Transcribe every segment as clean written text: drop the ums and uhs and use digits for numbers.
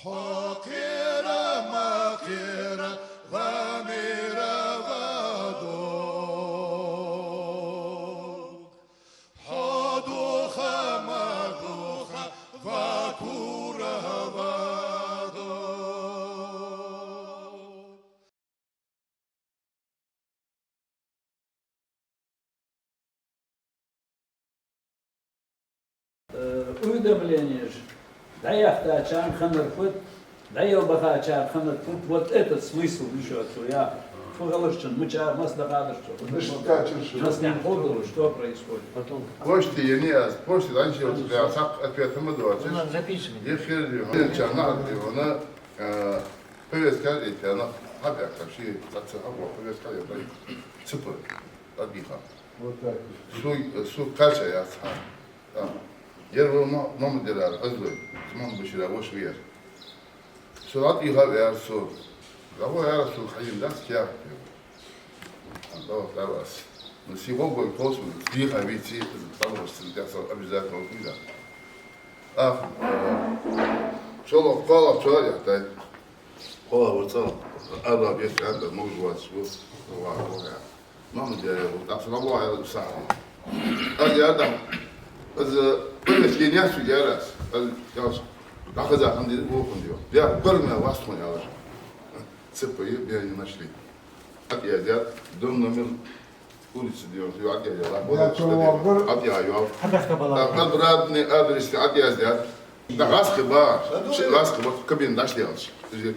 حقيرة مقيرة غامرة غدوك حدوخة مدوخة غكورة غدوك Уведомление же. Да я втачан ханарфут, да я бахачан ханарфут. Вот этот смысл еще, что я поголошен, мы чар нас догадываешь, что нас не ходило, что происходит. Потом. Почти я не раз, почти раньше вот я сак ответом идут. Записывай. Я ферли, она она повестка эти она опять вообще так повестка я супер отдыха. Вот так. Su kaça ya sağ. Tamam. Yer bu mamı diler azı. Tamam bu şeyler boş ver. Surat ihar ya su. Gavo ya su hayır das kya. Allah Allah. Но сегодня просто тихо выйти, потому что я обязательно увидел. Шалах пала вчера, да. Пала вот сам. Араб есть, это может быть, вот. Мама делала, так что набрала я сам. Я там, первый день я сюда раз, я находил, он делал выходил. Я первый вас понял, цепи я не нашли. От я взял дом номер улицы, где от я взял, от я ее. Так обратный адрес, от я взял. Да раскрыба, кабин нашли,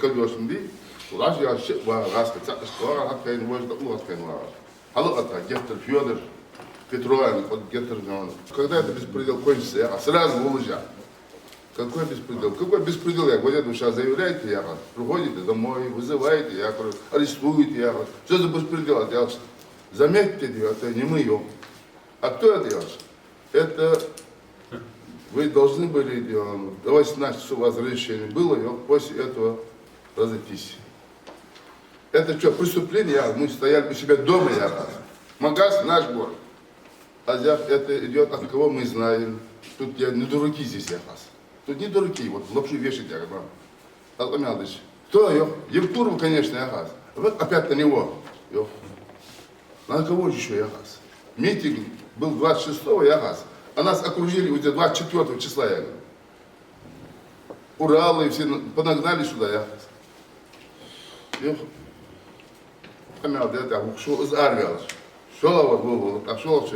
кабин нашли. Раз я раскрыба, что от кабин может от кабин Халата, Гектор Федор, Петровин, Гектор Федор. Когда это беспредел кончится, я сразу выложил. Какой беспредел? Какой беспредел? Я говорю, сейчас заявляете, я приходите домой, вызываете, я арестуете, я что за беспредел? Я заметьте, это не мы ее. А кто это делает? Это вы должны были давайте знать, что у вас разрешение было, и после этого разойтись. Это что, преступление? Мы стояли у себя дома, я раз. Магаз наш город. А это идет от кого мы знаем. Тут не дураки здесь, я раз. Тут не дураки, вот лапшу вешать, я говорю. Алмядыч. Кто ее? Евтуров, конечно, я раз. Вот опять на него. На кого еще я раз? Митинг был 26-го, я раз. А нас окружили уже 24 числа, я говорю. Уралы все понагнали сюда, я раз. Я ушел из армии. Шел в голову, обшел,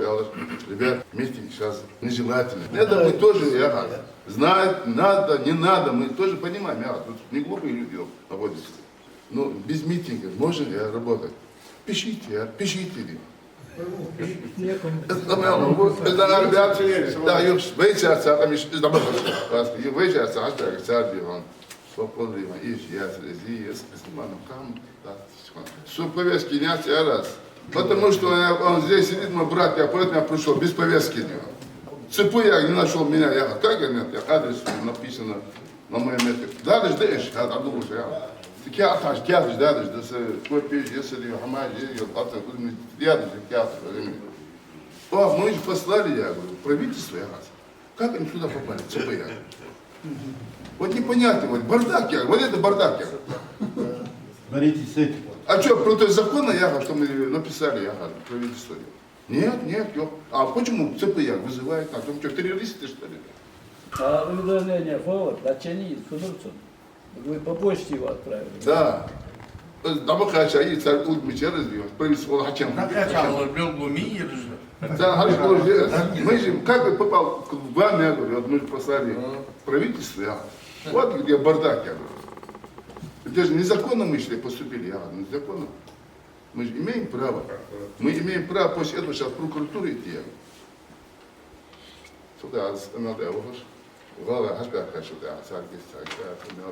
ребят, митинг сейчас нежелательно. Это мы тоже, я знать надо, не надо, мы тоже понимаем, тут не глупые люди находятся. Но без митинга можно работать. Пишите, пишите. Это ребят, да, вечерца, там вечерца, hashtag царь, свободно, и я снимаю камеру. Все повестки нет, я раз. Потому что он здесь сидит, мой брат, я поэтому я пришел, без повестки нет. Цепу я не нашел меня, я как я нет, адрес написано на моем месте. Да, ждешь, я думаю, что я. Такие аташ, кятыш, да, да, твой пиш, если я хамай, я О, мы же послали, я говорю, правительство, я раз. Как они сюда попали, цепу я? Вот непонятно, вот бардак, я, вот это бардак, я. Боритесь с этим. А что, против закона, я, что мы написали, я, правительство? Нет, нет, а почему ЦПЯ вызывает, а там что, террористы, что ли? А уведомление было, датчане из Кудурцу. Вы по почте его отправили? Да. Дамы хача, и царь Удмича развил, правительство хачам. Был Гуми или же? Да, мы же, как бы попал в армию, я говорю, вот мы же послали правительство, я. Вот где бардак, я говорю. Это же незаконно мы шли, поступили, я говорю, незаконно. Мы же имеем право. Мы имеем право после этого сейчас в прокуратуру идти. Сюда, надо, я выхожу. Глава, хашка, сюда, царки,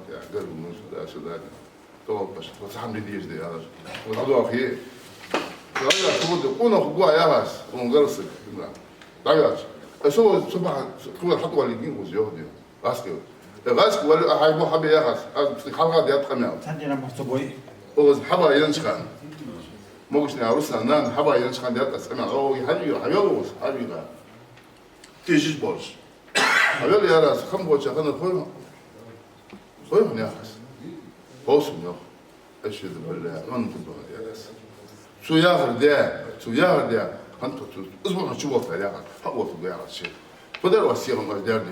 я говорю, ну сюда. Толпа, вот сам не езжай, я говорю. Вот туда, хе. Он охуа, я говорю, он говорит, да, я говорю. А что, куда хату алигин возьё, ласки. Ласки, а хай мухаби, я говорю, халга, я тхамял. Сандина собой. Оз хаба яншхан. Могуш не арусна, нан хаба яншхан, я тасмя. О, хавел, хавига. Ты жишь больше. Хавел, я раз, хам больше, хана хой. Ой, нехас. Olsun yok. Eşhedü billah. Antum bana yaras. Şu yağır diye. Antum tut. Uzman şu olta ya. Ha olta bu yaras şey. Bu da vasiyem var derdi.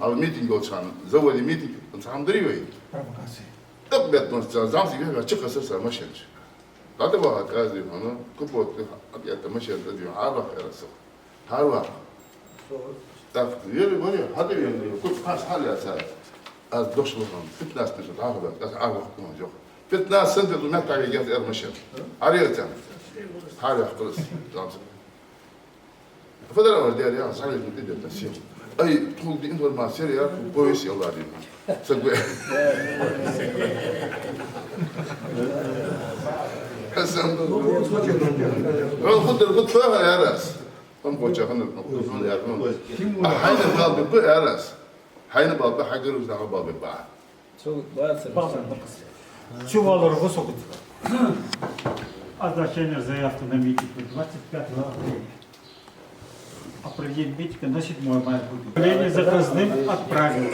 Al meeting olsan, zavali meeting. Tam duruyor. Tabbet nasıl zamsi bir çık asırsa maşın. Zaten bu hata diyor onu. Kupot abiyette maşın diyor. Allah yarası. Har var. Tak yürü böyle. Hadi yürü. Kup pas hal ya sen. Az doşluğum. Fitness düşün. Ağabey. Das ağabey yok. Fitness sen de ne takip et ermişsin. Arıyorsan. Har yaptınız. Zamsi. Fadar var diyor ya. Sarı bir de tasıyor. Ay, tuğ din informasyonu ya. Polis yollar diyor. Sagwe. Hasan. خد فيها يا راس. هم بوجه خلنا نقول يا راس. حين الباب يا راس. حين الباب حجر وزع الباب بعد. Çok bazı. Чувалор высокий. Означение заявки на митинг 25 апреля. Определение митинга на 7 мая будет. Объявление заказным отправил.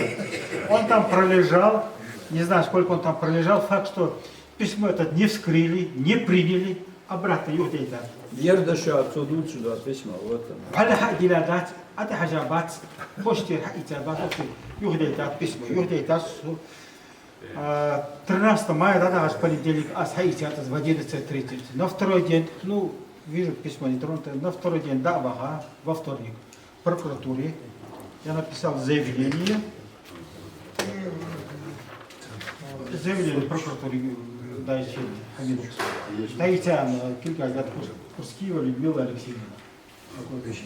Он там пролежал, не знаю, сколько он там пролежал, факт, что письмо это не вскрыли, не приняли, обратно юхдейта. Yerde şu atıldı şu da pişman. على حق جلادات هذا حجابات بوشتي حق إجابات юхдейта письмо, юхдейта 13 мая, да, аж понедельник, а схаите в 11:30. На второй день, ну, вижу письмо не тронутое, на второй день, да, ага, во вторник, в прокуратуре, я написал заявление в прокуратуре, да, еще Хамидовс. Таитян, Килькагат, Курскиева Людмила Алексеевна. Такой вещи.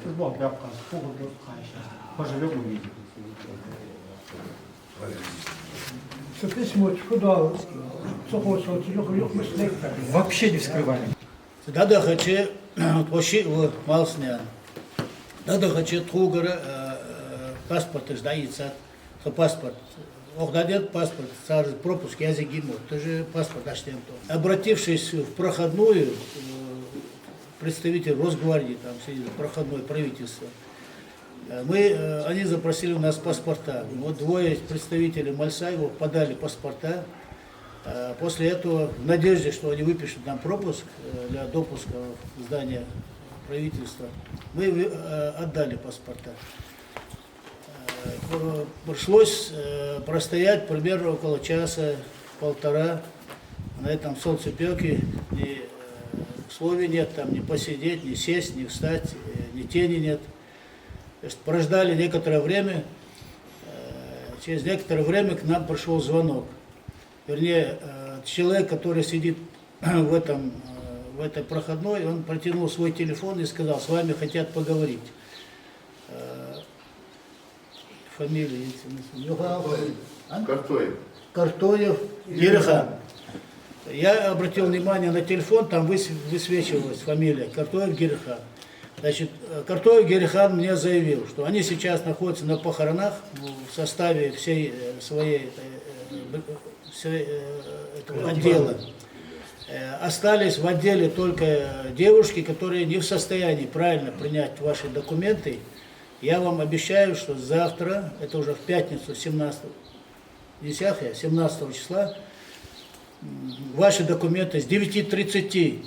Футбол, бябка, поживем увидим. Це письмо куда цього Вообще не вскрывали. Дада хоче поши в Малснян. Дада хоче тугара паспорт издается. То паспорт. Ох, дадет паспорт, сразу пропуск, я загиму. Тоже паспорт аштем то. Обратившись в проходную, представитель Росгвардии, там сидит, проходное правительство, они запросили у нас паспорта. Вот двое представителей Мальсаева подали паспорта. После этого, в надежде, что они выпишут нам пропуск для допуска в здание правительства, мы отдали паспорта. Пришлось простоять примерно около часа-полтора на этом солнцепеке. Ни условий нет, там ни посидеть, ни сесть, ни встать, ни тени нет. То есть прождали некоторое время. Через некоторое время к нам пришел звонок. Вернее, человек, который сидит в этой проходной, он протянул свой телефон и сказал: с вами хотят поговорить. Фамилия, Картоев Ерехан. Я обратил внимание на телефон, там высвечивалась фамилия Картоев Ерехан. Значит, Картоев Ерехан мне заявил, что они сейчас находятся на похоронах в составе всей этого отдела. Остались в отделе только девушки, которые не в состоянии правильно принять ваши документы. Я вам обещаю, что завтра, это уже в пятницу, 17 числа, ваши документы с 9:30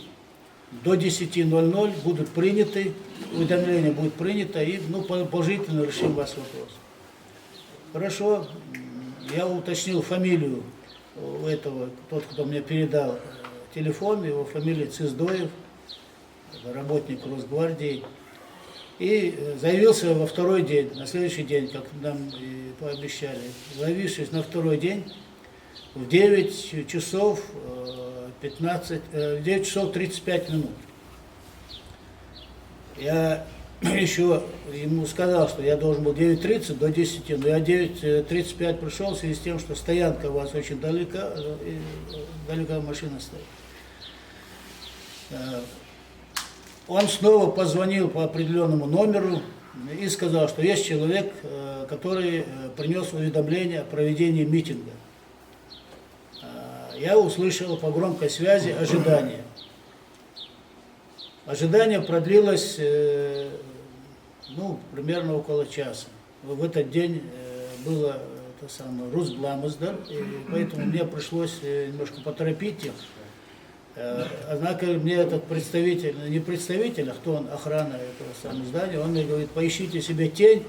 до 10:00 будут приняты, уведомление будет принято, и положительно решим ваш вопрос. Хорошо, я уточнил фамилию у этого, тот, кто мне передал телефон, его фамилия Циздоев, работник Росгвардии. И заявился во второй день, на следующий день, как нам и пообещали. Заявившись на второй день, в 9 часов 35 минут. Я еще ему сказал, что я должен был 9:30 до 10, но я 9:35 пришел в связи с тем, что стоянка у вас очень далека, и далеко машина стоит. Он снова позвонил по определенному номеру и сказал, что есть человек, который принес уведомление о проведении митинга. Я услышал по громкой связи ожидание. Ожидание продлилось примерно около часа. В этот день было это самое, Русгламус, да, и поэтому мне пришлось немножко поторопить их. Однако мне этот представитель, не представитель, а кто он, охрана этого самого здания, он мне говорит, поищите себе тень,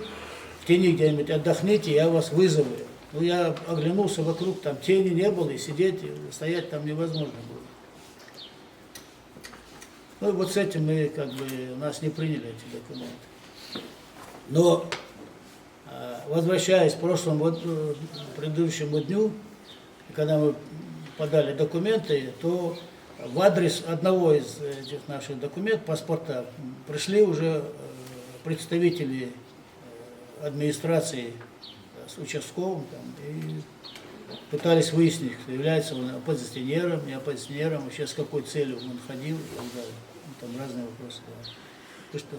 в тени где-нибудь отдохните, я вас вызову. Ну, я оглянулся вокруг, там тени не было, и сидеть, и стоять там невозможно было. Ну, и вот с этим мы, как бы, нас не приняли эти документы. Но, возвращаясь к прошлому, предыдущему дню, когда мы подали документы, то в адрес одного из этих наших документов, паспорта, пришли уже представители администрации с участковым там, и пытались выяснить, является он оппозиционером, не оппозиционером, вообще с какой целью он ходил и так далее. Там разные вопросы. Да. Ты что?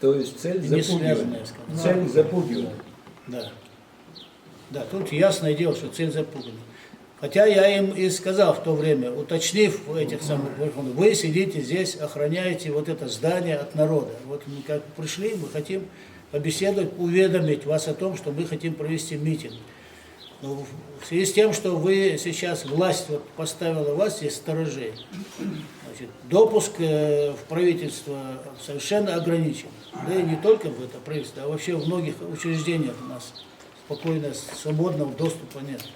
То есть цель Не запугивания. связанная, скажем. Цель запугивания. Да. Да, тут ясное дело, что цель запугана. Хотя я им и сказал в то время, уточнив этих самых, вы сидите здесь, охраняете вот это здание от народа. Вот мы как пришли, мы хотим побеседовать, уведомить вас о том, что мы хотим провести митинг. Но в связи с тем, что вы сейчас, власть вот поставила вас здесь сторожей, значит, допуск в правительство совершенно ограничен. Да и не только в это правительство, а вообще в многих учреждениях у нас спокойно, свободного доступа нет.